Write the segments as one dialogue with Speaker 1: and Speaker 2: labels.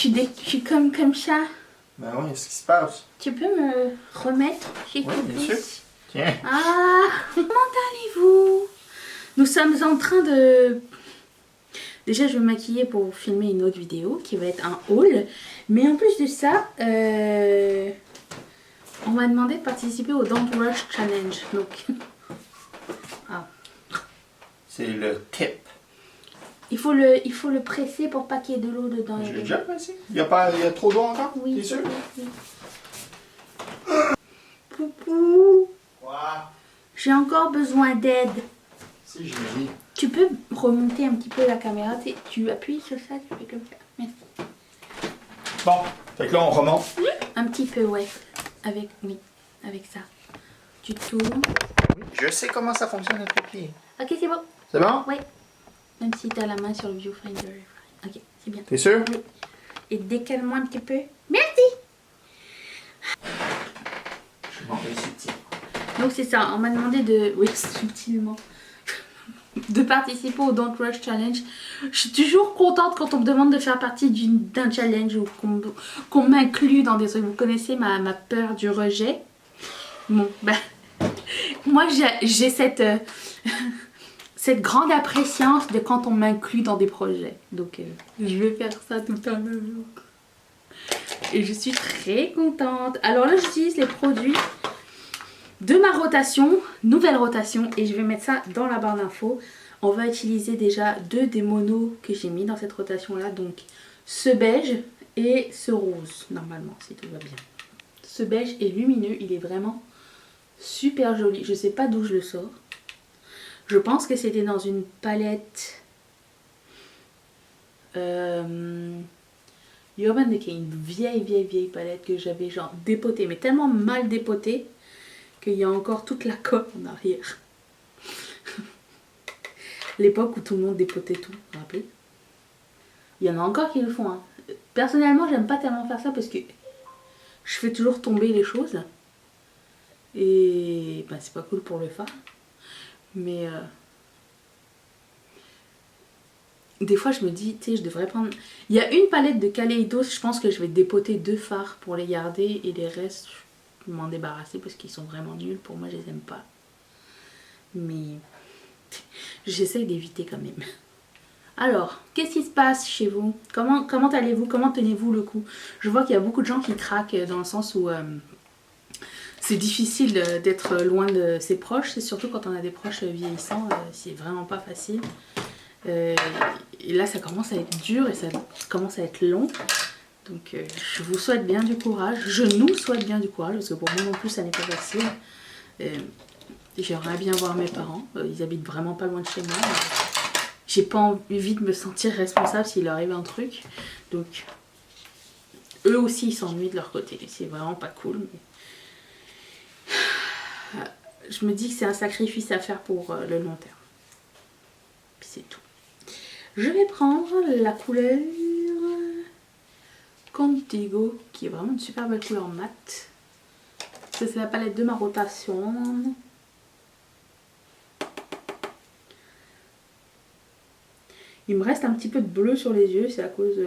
Speaker 1: je suis comme ça.
Speaker 2: Ben oui, qu'est-ce qui se passe?
Speaker 1: Tu peux me remettre chez
Speaker 2: Oui, bien sûr. Tiens.
Speaker 1: Ah, comment allez-vous? Nous sommes en train de... Déjà, je vais me maquiller pour filmer une autre vidéo qui va être un haul. Mais en plus de ça, on m'a demandé de participer au Don't Rush Challenge. Donc, ah.
Speaker 2: C'est le tip.
Speaker 1: Il faut le presser pour pas qu'il y ait de l'eau dedans.
Speaker 2: Je l'ai déjà passé. Il y a trop d'eau encore?
Speaker 1: Oui.
Speaker 2: T'es sûr?
Speaker 1: Oui. Poupou.
Speaker 2: Quoi?
Speaker 1: J'ai encore besoin d'aide.
Speaker 2: Si, je l'ai dit.
Speaker 1: Tu peux remonter un petit peu la caméra. Tu appuies sur ça, tu fais comme ça. Merci.
Speaker 2: Bon, fait que là, on remonte.
Speaker 1: Un petit peu, ouais. Avec ça. Tu tournes.
Speaker 2: Oui, je sais comment ça fonctionne avec le pied.
Speaker 1: Ok, c'est bon.
Speaker 2: C'est bon?
Speaker 1: Oui. Même si tu as la main sur le viewfinder. Ok, c'est bien.
Speaker 2: T'es sûr?
Speaker 1: Oui. Et décale-moi un petit peu. Merci.
Speaker 2: Je m'en vais subtil.
Speaker 1: Donc c'est ça, on m'a demandé de... Oui, subtilement. De participer au Don't Rush Challenge. Je suis toujours contente quand on me demande de faire partie d'un challenge ou qu'on m'inclut dans des trucs. Vous connaissez ma peur du rejet. Bon, bah... Moi, j'ai cette... cette grande appréciance de quand on m'inclut dans des projets. Donc, je vais faire ça tout un jour. Et je suis très contente. Alors là, j'utilise les produits de ma rotation, nouvelle rotation. Et je vais mettre ça dans la barre d'infos. On va utiliser déjà 2 des monos que j'ai mis dans cette rotation-là. Donc, ce beige et ce rose, normalement, si tout va bien. Ce beige est lumineux. Il est vraiment super joli. Je sais pas d'où je le sors. Je pense que c'était dans une palette Urban Decay, une vieille palette que j'avais genre dépotée, mais tellement mal dépotée qu'il y a encore toute la colle en arrière. L'époque où tout le monde dépotait tout, vous vous rappelez? Il y en a encore qui le font. Hein. Personnellement, j'aime pas tellement faire ça parce que je fais toujours tomber les choses. Et ben, c'est pas cool pour le fard. Mais des fois je me dis, tu sais, je devrais prendre... Il y a une palette de Kaleidos, je pense que je vais dépoter 2 fards pour les garder. Et les restes, je vais m'en débarrasser parce qu'ils sont vraiment nuls. Pour moi, je les aime pas. Mais j'essaye d'éviter quand même. Alors, qu'est-ce qui se passe chez vous? Comment allez-vous? Comment tenez-vous le coup? Je vois qu'il y a beaucoup de gens qui craquent dans le sens où... c'est difficile d'être loin de ses proches, c'est surtout quand on a des proches vieillissants, c'est vraiment pas facile. Et là ça commence à être dur et ça commence à être long. Donc je vous souhaite bien du courage, je nous souhaite bien du courage parce que pour moi non plus ça n'est pas facile. J'aimerais bien voir mes parents, ils habitent vraiment pas loin de chez moi. J'ai pas envie de me sentir responsable s'il leur arrive un truc. Donc eux aussi ils s'ennuient de leur côté, c'est vraiment pas cool. Mais... je me dis que c'est un sacrifice à faire pour le long terme. Puis c'est tout. Je vais prendre la couleur Contigo, qui est vraiment une super belle couleur mat. Ça c'est la palette de ma rotation. Il me reste un petit peu de bleu sur les yeux, c'est à cause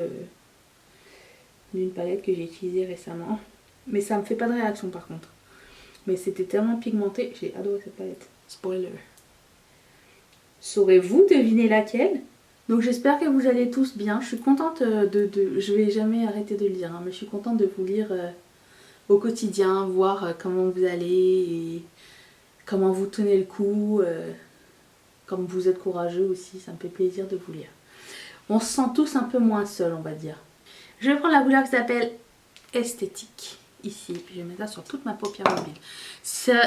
Speaker 1: d'une palette que j'ai utilisée récemment. Mais ça me fait pas de réaction par contre. Mais c'était tellement pigmenté, j'ai adoré cette palette. Spoiler. Saurez-vous deviner laquelle? Donc j'espère que vous allez tous bien. Je suis contente je vais jamais arrêter de lire, hein, mais je suis contente de vous lire au quotidien, voir comment vous allez et comment vous tenez le coup, comme vous êtes courageux aussi, ça me fait plaisir de vous lire. On se sent tous un peu moins seuls, on va dire. Je vais prendre la couleur qui s'appelle Esthétique. Ici, puis je vais mettre ça sur toute ma paupière mobile.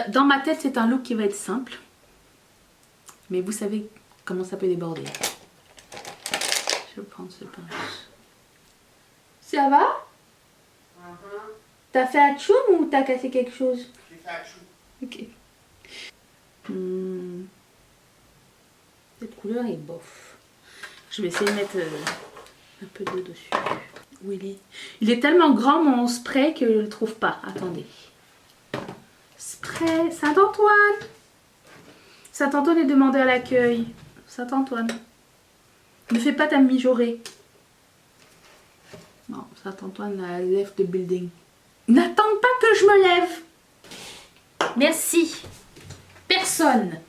Speaker 1: Dans ma tête, c'est un look qui va être simple. Mais vous savez comment ça peut déborder. Je vais prendre ce pince. Ça va? T'as fait un tchoum ou t'as cassé quelque chose?
Speaker 2: J'ai fait un chou.
Speaker 1: Ok. Cette couleur est bof. Je vais essayer de mettre un peu d'eau dessus. Où il est tellement grand mon spray que je ne le trouve pas. Attendez. Spray Saint-Antoine. Saint-Antoine est demandé à l'accueil. Saint-Antoine. Ne fais pas ta mijaurée. Non, ça Antoine a left the building. N'attends pas que je me lève. Merci. Personne.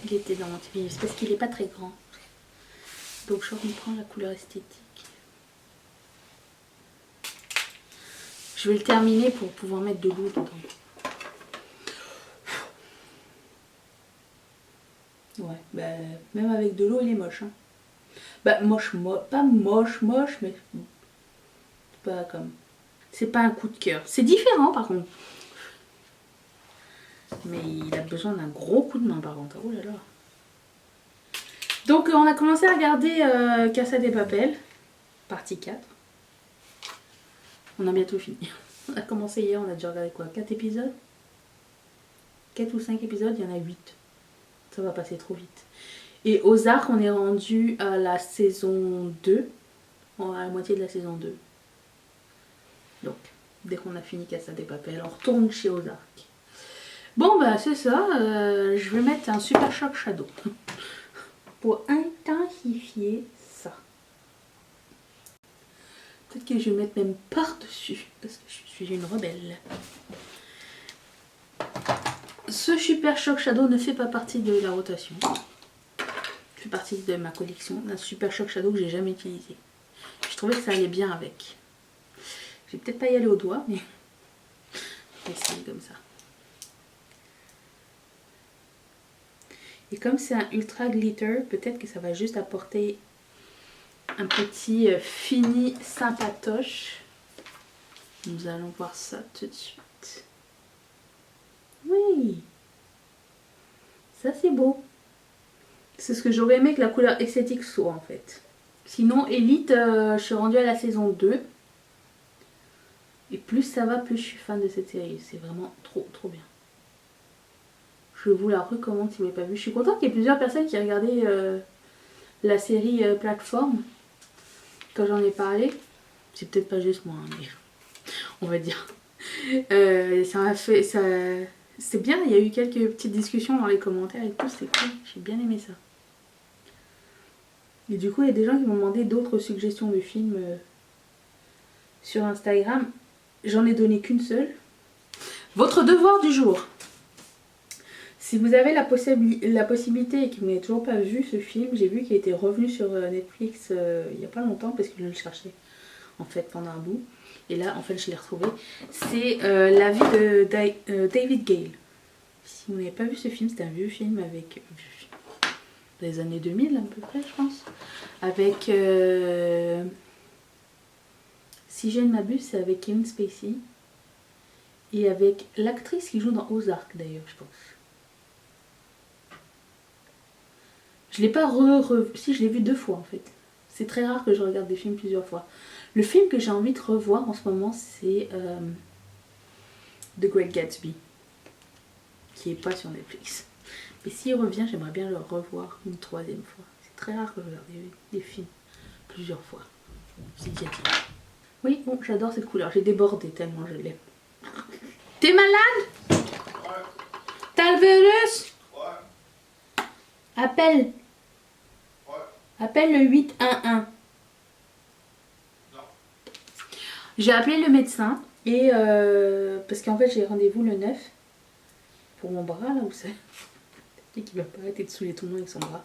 Speaker 1: Il était dans mon TV, c'est parce qu'il n'est pas très grand. Donc je reprends la couleur esthétique. Je vais le terminer pour pouvoir mettre de l'eau dedans. Ouais, bah, même avec de l'eau, il est moche. Hein. Bah, pas moche, mais c'est pas comme... C'est pas un coup de cœur. C'est différent, par contre. Mais il a besoin d'un gros coup de main, par contre. Oh là là. Donc, on a commencé à regarder Casa de Papel, partie 4. On a bientôt fini. On a commencé hier, on a déjà regardé quoi, 4 épisodes 4 ou 5 épisodes, il y en a 8. Ça va passer trop vite. Et Ozark, on est rendu à la saison 2. À la moitié de la saison 2. Donc, dès qu'on a fini Casa de Papel, on retourne chez Ozark. Bon, bah c'est ça. Je vais mettre un Super Shock Shadow. Pour intensifier ça. Peut-être que je vais mettre même par-dessus. Parce que je suis une rebelle. Ce Super Shock Shadow ne fait pas partie de la rotation. Il fait partie de ma collection d'un Super Shock Shadow que j'ai jamais utilisé. Je trouvais que ça allait bien avec. Je vais peut-être pas y aller au doigt, mais je vais essayer comme ça. Et comme c'est un ultra glitter, peut-être que ça va juste apporter un petit fini sympatoche. Nous allons voir ça tout de suite. Oui, ça c'est beau. C'est ce que j'aurais aimé que la couleur esthétique soit en fait. Sinon Elite, je suis rendue à la saison 2. Et plus ça va, plus je suis fan de cette série. C'est vraiment trop bien. Je vous la recommande si vous ne l'avez pas vue. Je suis contente qu'il y ait plusieurs personnes qui regardaient la série Plateforme. Quand j'en ai parlé. C'est peut-être pas juste moi, hein, mais on va dire. Ça m'a fait... C'est bien, il y a eu quelques petites discussions dans les commentaires et tout. C'est cool, j'ai bien aimé ça. Et du coup, il y a des gens qui m'ont demandé d'autres suggestions de films sur Instagram. J'en ai donné qu'une seule. Votre devoir du jour. Si vous avez la possibilité et que vous n'avez toujours pas vu ce film, j'ai vu qu'il était revenu sur Netflix il n'y a pas longtemps parce que je le cherchais en fait pendant un bout. Et là, en fait, je l'ai retrouvé. C'est la vie de David Gale. Si vous n'avez pas vu ce film, c'est un vieux film avec les années 2000 à peu près, je pense. Avec, si je ne m'abuse, c'est avec Kevin Spacey. Et avec l'actrice qui joue dans Ozark d'ailleurs, je pense. Je l'ai pas si, je l'ai vu 2 fois en fait. C'est très rare que je regarde des films plusieurs fois. Le film que j'ai envie de revoir en ce moment, c'est The Great Gatsby. Qui est pas sur Netflix. Mais s'il revient, j'aimerais bien le revoir une 3e fois. C'est très rare que je regarde des films plusieurs fois. C'est déjà dit. Oui, bon, j'adore cette couleur. J'ai débordé tellement je l'aime. T'es malade?
Speaker 2: Ouais.
Speaker 1: T'as le virus?
Speaker 2: Ouais.
Speaker 1: Appelle.
Speaker 2: Ouais.
Speaker 1: Appelle le 811.
Speaker 2: Non.
Speaker 1: J'ai appelé le médecin et parce qu'en fait j'ai rendez-vous le 9 pour mon bras là où c'est. Peut-être qu'il va pas arrêter de saouler tout le monde avec son bras.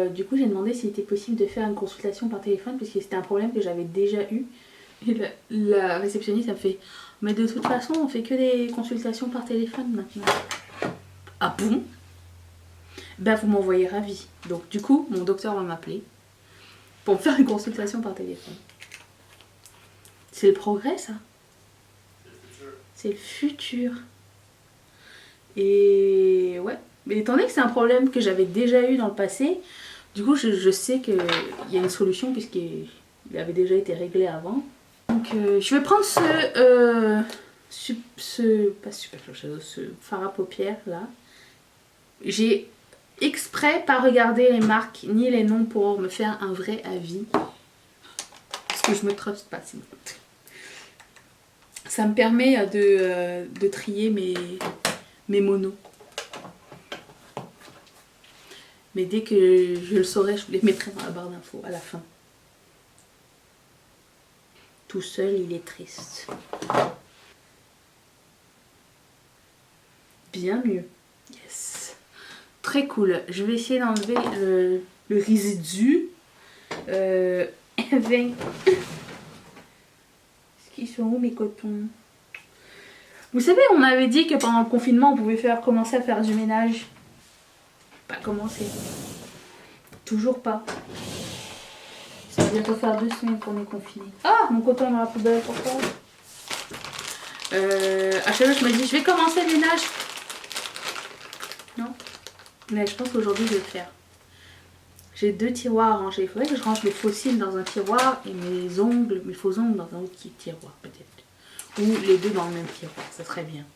Speaker 1: Du coup j'ai demandé s'il était possible de faire une consultation par téléphone parce que c'était un problème que j'avais déjà eu. Et la réceptionniste elle me fait mais de toute façon on fait que des consultations par téléphone maintenant. Ah bon? Ben vous m'envoyez ravi. Donc du coup mon docteur va m'appeler pour me faire une consultation par téléphone. C'est le progrès ça? C'est le futur. Et ouais. Mais étant donné que c'est un problème que j'avais déjà eu dans le passé, du coup je sais qu'il y a une solution puisqu'il avait déjà été réglé avant. Donc je vais prendre ce fard à paupières là. J'ai exprès pas regardé les marques ni les noms pour me faire un vrai avis. Parce que je me truste pas sinon. Ça me permet de trier mes monos. Mais dès que je le saurai, je vous les mettrai dans la barre d'infos à la fin. Tout seul, il est triste. Bien mieux. Yes. Très cool. Je vais essayer d'enlever le résidu. Avec... Est-ce qu'ils sont où mes cotons? Vous savez, on avait dit que pendant le confinement, on pouvait commencer à faire du ménage. Pas commencer. Toujours pas. Ça va bientôt faire 2 semaines qu'on est confiné. Ah, mon coton dans la poubelle, pourquoi? À chaque fois, je me dis, je vais commencer le ménage. Non. Mais je pense qu'aujourd'hui, je vais le faire. J'ai 2 tiroirs à ranger. Il faudrait que je range mes fossiles dans un tiroir et mes ongles, mes faux ongles dans un autre tiroir, peut-être. Ou les deux dans le même tiroir, ça serait bien.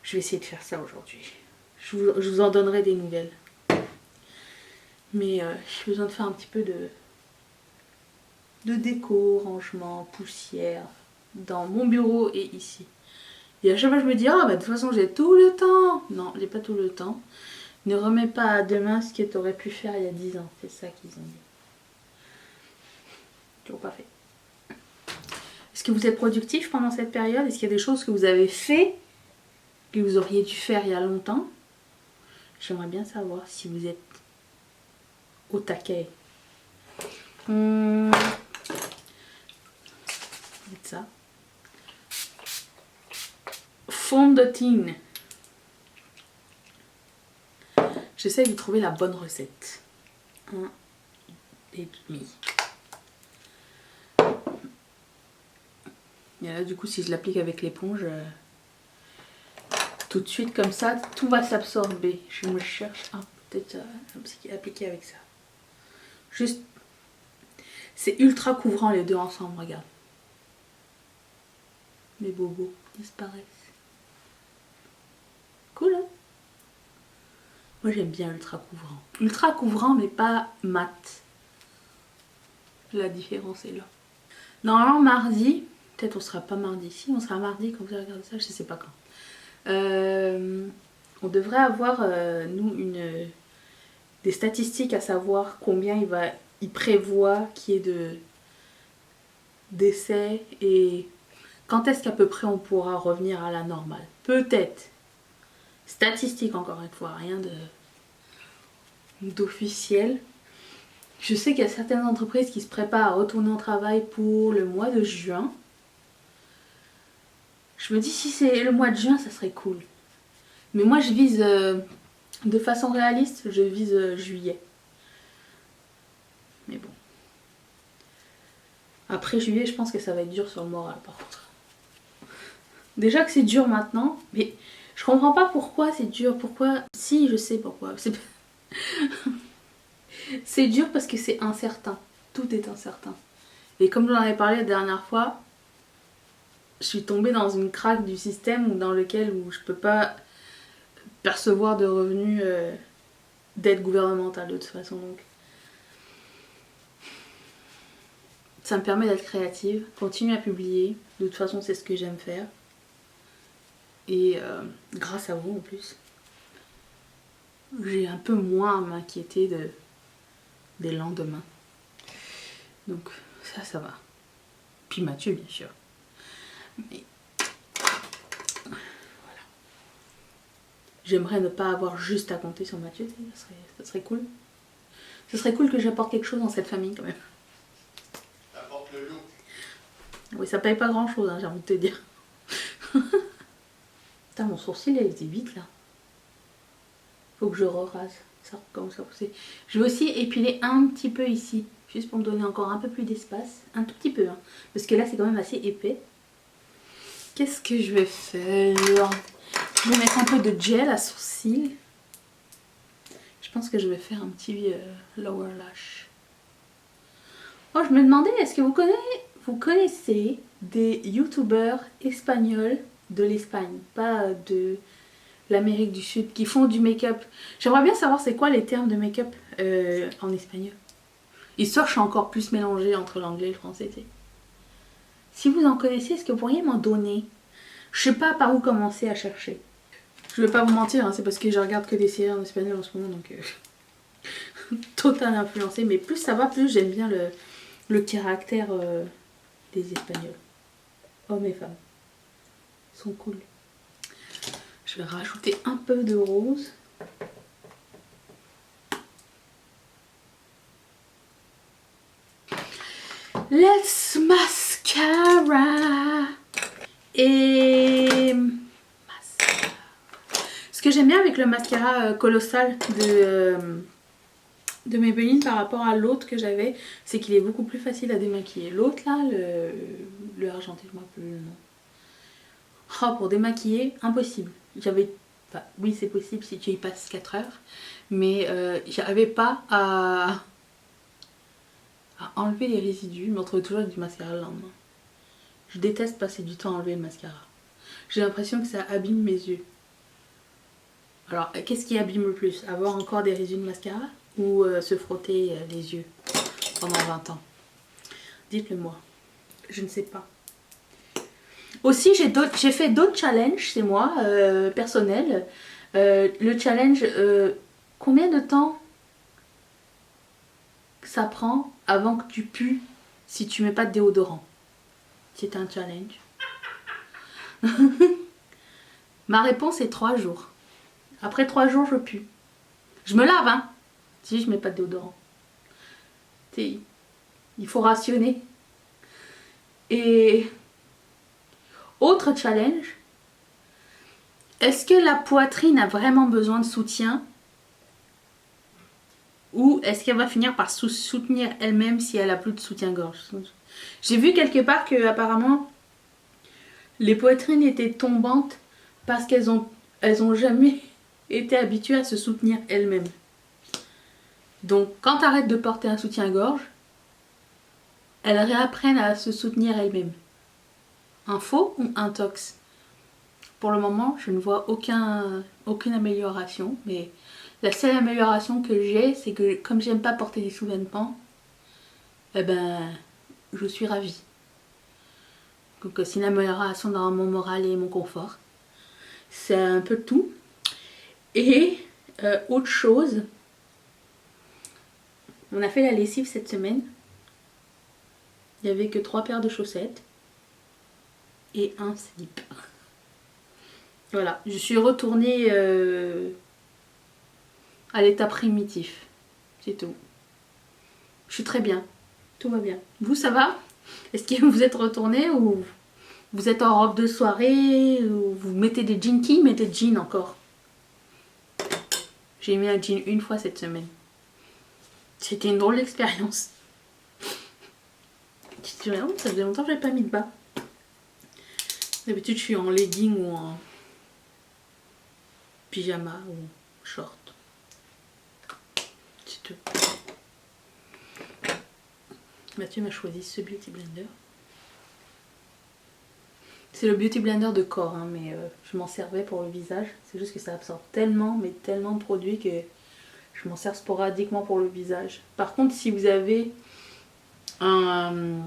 Speaker 1: Je vais essayer de faire ça aujourd'hui. Je vous en donnerai des nouvelles. Mais j'ai besoin de faire un petit peu de déco, rangement, poussière dans mon bureau et ici. Et à chaque fois je me dis, ah bah de toute façon j'ai tout le temps. Non, j'ai pas tout le temps. Ne remets pas à demain ce que tu aurais pu faire il y a 10 ans. C'est ça qu'ils ont dit. Toujours pas fait. Est-ce que vous êtes productif pendant cette période? Est-ce qu'il y a des choses que vous avez fait que vous auriez dû faire il y a longtemps? J'aimerais bien savoir si vous êtes au taquet. Ça. Fond de teint. J'essaie de trouver la bonne recette. 1,5. Et là, du coup, si je l'applique avec l'éponge, tout de suite comme ça, tout va s'absorber. Je me cherche peut-être appliquer avec ça. Juste, c'est ultra couvrant les deux ensemble, regarde. Mes bobos disparaissent. Cool, hein? Moi j'aime bien ultra couvrant. Ultra couvrant mais pas mat. La différence est là. Normalement mardi, peut-être on sera pas mardi. Si on sera mardi quand vous regardez ça, je sais pas quand. On devrait avoir nous des statistiques à savoir combien il prévoit qu'il y ait de décès et quand est-ce qu'à peu près on pourra revenir à la normale. Peut-être. Statistique encore une fois, rien d'officiel. Je sais qu'il y a certaines entreprises qui se préparent à retourner au travail pour le mois de juin. Je me dis si c'est le mois de juin, ça serait cool. Mais moi je vise de façon réaliste, je vise juillet. Mais bon. Après juillet, je pense que ça va être dur sur le moral par contre. Déjà que c'est dur maintenant, mais je comprends pas pourquoi c'est dur. Pourquoi? Si, je sais pourquoi. C'est dur parce que c'est incertain. Tout est incertain. Et comme j'en avais parlé la dernière fois, je suis tombée dans une craque du système dans lequel je peux pas percevoir de revenus d'aide gouvernementale de toute façon. Donc. Ça me permet d'être créative, continuer à publier. De toute façon, c'est ce que j'aime faire. Et grâce à vous en plus, j'ai un peu moins à m'inquiéter des lendemains. Donc ça va. Puis Mathieu bien sûr. Mais voilà. J'aimerais ne pas avoir juste à compter sur Mathieu, ça serait cool. Ce serait cool que j'apporte quelque chose dans cette famille quand même.
Speaker 2: T'apportes le loup.
Speaker 1: Oui, ça paye pas grand chose, hein, j'ai envie de te dire. Putain, mon sourcil il est vite là. Faut que je rase. Ça recommence à pousser. Je vais aussi épiler un petit peu ici. Juste pour me donner encore un peu plus d'espace. Un tout petit peu. Hein, parce que là c'est quand même assez épais. Qu'est-ce que je vais faire? Je vais mettre un peu de gel à sourcils. Je pense que je vais faire un petit lower lash. Oh, je me demandais, est-ce que vous connaissez des youtubeurs espagnols de l'Espagne, pas de l'Amérique du Sud, qui font du make-up? J'aimerais bien savoir c'est quoi les termes de make-up en espagnol. Histoire que je suis encore plus mélangée entre l'anglais et le français. T'sais. Si vous en connaissez, est-ce que vous pourriez m'en donner? Je sais pas par où commencer à chercher. Je vais pas vous mentir, hein, c'est parce que je regarde que des séries en espagnol en ce moment, donc total influencée. Mais plus ça va, plus j'aime bien le caractère des Espagnols. Hommes et femmes. Ils sont cool. Je vais rajouter un peu de rose. Let's mascara. Et mascara. Ce que j'aime bien avec le mascara colossal de Maybelline par rapport à l'autre que j'avais, c'est qu'il est beaucoup plus facile à démaquiller. L'autre là, le argenté, je ne me rappelle plus le nom. Oh, pour démaquiller, impossible. Enfin, oui, c'est possible si tu y passes 4 heures, mais j'arrivais pas à enlever les résidus. Je me retrouve toujours avec du mascara le lendemain. Je déteste passer du temps à enlever le mascara. J'ai l'impression que ça abîme mes yeux. Alors, qu'est-ce qui abîme le plus? Avoir encore des résidus de mascara ou se frotter les yeux pendant 20 ans? Dites-le moi. Je ne sais pas. Aussi, j'ai fait d'autres challenges, c'est moi, personnels. Le challenge, combien de temps ça prend avant que tu pues si tu mets pas de déodorant? C'est un challenge. Ma réponse est 3 jours. Après 3 jours, je pue. Je me lave, hein, si je mets pas de déodorant. Il faut rationner. Et autre challenge, est-ce que la poitrine a vraiment besoin de soutien? Ou est-ce qu'elle va finir par soutenir elle-même si elle a plus de soutien-gorge? J'ai vu quelque part que apparemment les poitrines étaient tombantes parce qu'elles ont jamais été habituées à se soutenir elles-mêmes. Donc quand tu arrêtes de porter un soutien-gorge, elles réapprennent à se soutenir elles-mêmes. Un faux ou un tox? Pour le moment, je ne vois aucune amélioration, mais la seule amélioration que j'ai, c'est que comme j'aime pas porter des sous-vêtements, eh ben, je suis ravie. Donc c'est une amélioration dans mon moral et mon confort. C'est un peu tout. Et autre chose, on a fait la lessive cette semaine. Il n'y avait que 3 paires de chaussettes et un slip. Voilà, je suis retournée à l'état primitif. C'est tout. Je suis très bien. Tout va bien. Vous, ça va? Est-ce que vous êtes retourné ou vous êtes en robe de soirée ou vous mettez des jeans? Qui met des jeans encore? J'ai mis un jean une fois cette semaine. C'était une drôle d'expérience. Ça faisait longtemps que je n'avais pas mis de bas. D'habitude, je suis en legging ou en pyjama ou short. C'est tout. Mathieu m'a choisi ce Beauty Blender. C'est le Beauty Blender de corps, hein, mais je m'en servais pour le visage. C'est juste que ça absorbe tellement, mais tellement de produits que je m'en sers sporadiquement pour le visage. Par contre, si vous avez un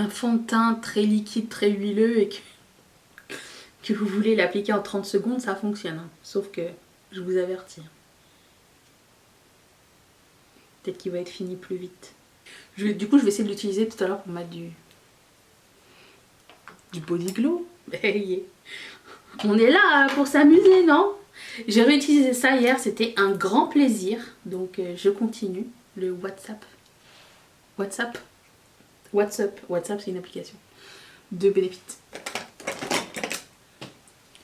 Speaker 1: fond de teint très liquide, très huileux et que vous voulez l'appliquer en 30 secondes, ça fonctionne. Hein. Sauf que je vous avertis. Peut-être qu'il va être fini plus vite. Du coup, je vais essayer de l'utiliser tout à l'heure pour mettre du body glow. On est là pour s'amuser, non? J'ai réutilisé ça hier, c'était un grand plaisir. Donc je continue. Le WhatsApp, c'est une application de Benefit.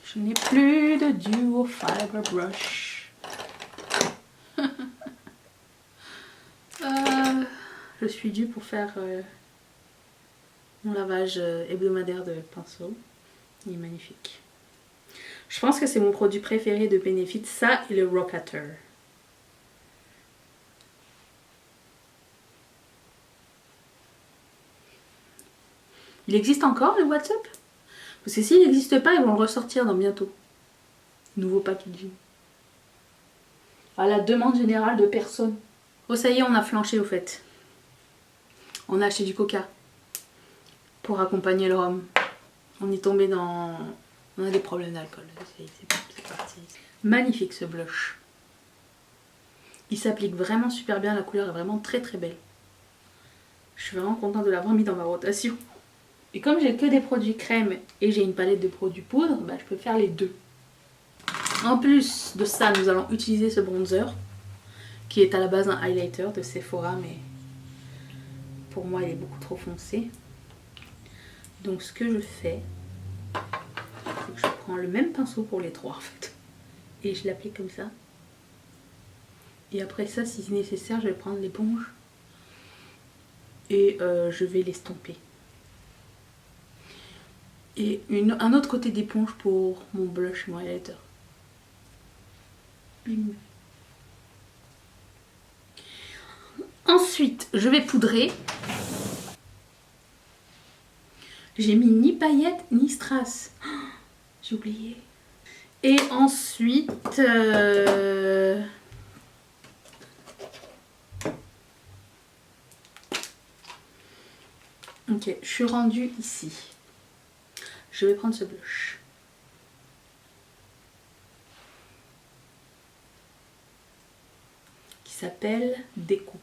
Speaker 1: Je n'ai plus de Duo Fiber Brush. Je suis due pour faire mon lavage hebdomadaire de pinceau. Il est magnifique. Je pense que c'est mon produit préféré de Benefit, ça et le Rockator. Il existe encore le WhatsApp? Parce que s'il n'existe pas, ils vont le ressortir dans bientôt. Nouveau packaging. À la demande générale de personne. Oh ça y est, on a flanché au fait. On a acheté du coca. Pour accompagner le rhum. On est tombé dans... On a des problèmes d'alcool. C'est parti. Magnifique ce blush. Il s'applique vraiment super bien. La couleur est vraiment très très belle. Je suis vraiment contente de l'avoir mis dans ma rotation. Et comme j'ai que des produits crème et j'ai une palette de produits poudre, bah, je peux faire les deux. En plus de ça, nous allons utiliser ce bronzer qui est à la base un highlighter de Sephora, mais pour moi il est beaucoup trop foncé. Donc ce que je fais, c'est que je prends le même pinceau pour les trois en fait. Et je l'applique comme ça. Et après ça, si nécessaire, je vais prendre l'éponge. Et je vais l'estomper. Et un autre côté d'éponge pour mon blush et mon highlighter. Bim. Ensuite, je vais poudrer. J'ai mis ni paillettes ni strass. Oh, j'ai oublié. Et ensuite... Ok, je suis rendue ici. Je vais prendre ce blush. Qui s'appelle Déco.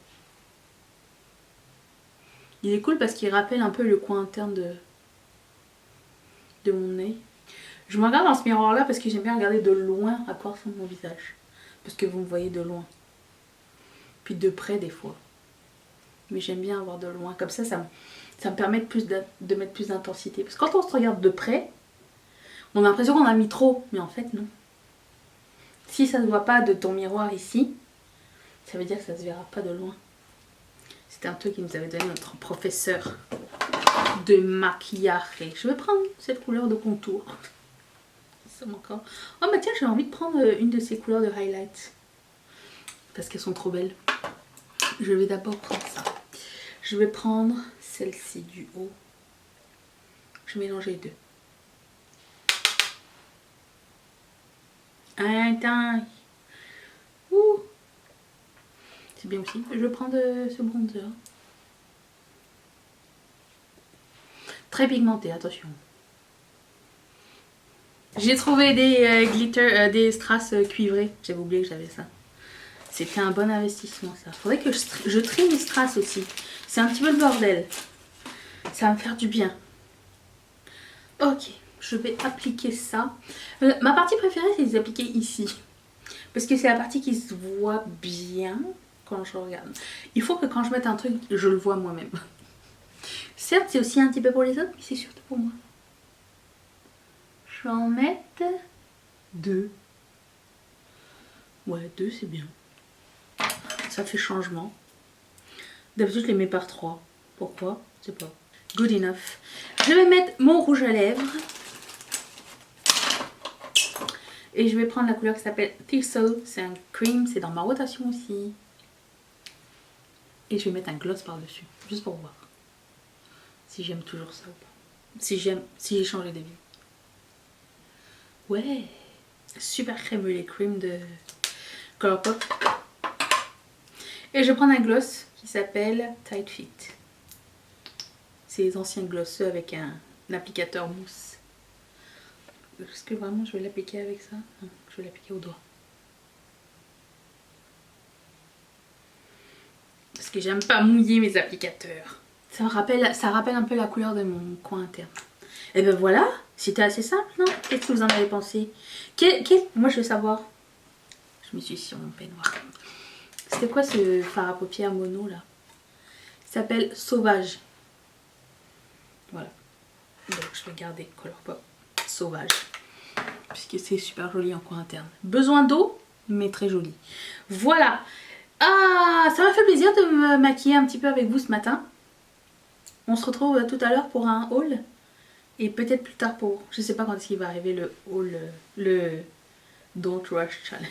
Speaker 1: Il est cool parce qu'il rappelle un peu le coin interne de mon œil. Je me regarde dans ce miroir là parce que j'aime bien regarder de loin à quoi ressemble mon visage. Parce que vous me voyez de loin. Puis de près des fois. Mais j'aime bien avoir de loin. Comme ça me permet de mettre plus d'intensité. Parce que quand on se regarde de près, on a l'impression qu'on a mis trop. Mais en fait non. Si ça ne se voit pas de ton miroir ici, ça veut dire que ça ne se verra pas de loin. C'était un truc qui nous avait donné notre professeur de maquillage. Je vais prendre cette couleur de contour. Encore. Oh bah tiens, j'ai envie de prendre une de ces couleurs de highlight. Parce qu'elles sont trop belles. Je vais d'abord prendre ça. Je vais prendre celle-ci du haut. Je vais mélanger les deux. Attends. Ouh. C'est bien aussi. Je vais prendre ce bronzer. Très pigmenté, attention. J'ai trouvé des des strass cuivrés. J'avais oublié que j'avais ça. C'était un bon investissement ça. Faudrait que je trie mes strass aussi. C'est un petit peu le bordel. Ça va me faire du bien. Ok, je vais appliquer ça. Ma partie préférée, c'est de les appliquer ici. Parce que c'est la partie qui se voit bien quand je regarde. Il faut que quand je mette un truc, je le vois moi-même. Certes, c'est aussi un petit peu pour les autres, mais c'est surtout pour moi. Je vais en mettre 2. Ouais, 2 c'est bien. Ça fait changement. D'habitude, je les mets par 3. Pourquoi? Je sais pas. Good enough. Je vais mettre mon rouge à lèvres. Et je vais prendre la couleur qui s'appelle Thistle. C'est un cream, c'est dans ma rotation aussi. Et je vais mettre un gloss par-dessus, juste pour voir si j'aime toujours ça ou pas. Si j'ai changé d'avis. Ouais, super crémeux les creams de Colourpop. Et je vais prendre un gloss qui s'appelle Tight Fit. C'est les anciens glosseux avec un applicateur mousse. Est-ce que vraiment je vais l'appliquer avec ça? Non, je vais l'appliquer au doigt. Parce que j'aime pas mouiller mes applicateurs. Ça rappelle un peu la couleur de mon coin interne. Et ben voilà, c'était assez simple, non? Qu'est-ce que vous en avez pensé? Moi je veux savoir. Je me suis sur mon peignoir. C'était quoi ce fard à paupières mono là? Il s'appelle Sauvage. Voilà. Donc je vais garder Colourpop Sauvage. Puisque c'est super joli en coin interne. Besoin d'eau, mais très joli. Voilà. Ah, ça m'a fait plaisir de me maquiller un petit peu avec vous ce matin. On se retrouve tout à l'heure pour un haul. Et peut-être plus tard pour... Je sais pas quand est-ce qu'il va arriver le haul, le Don't Rush Challenge.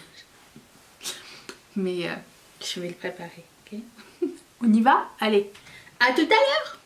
Speaker 1: Mais je vais le préparer, ok? On y va? Allez, à tout à l'heure!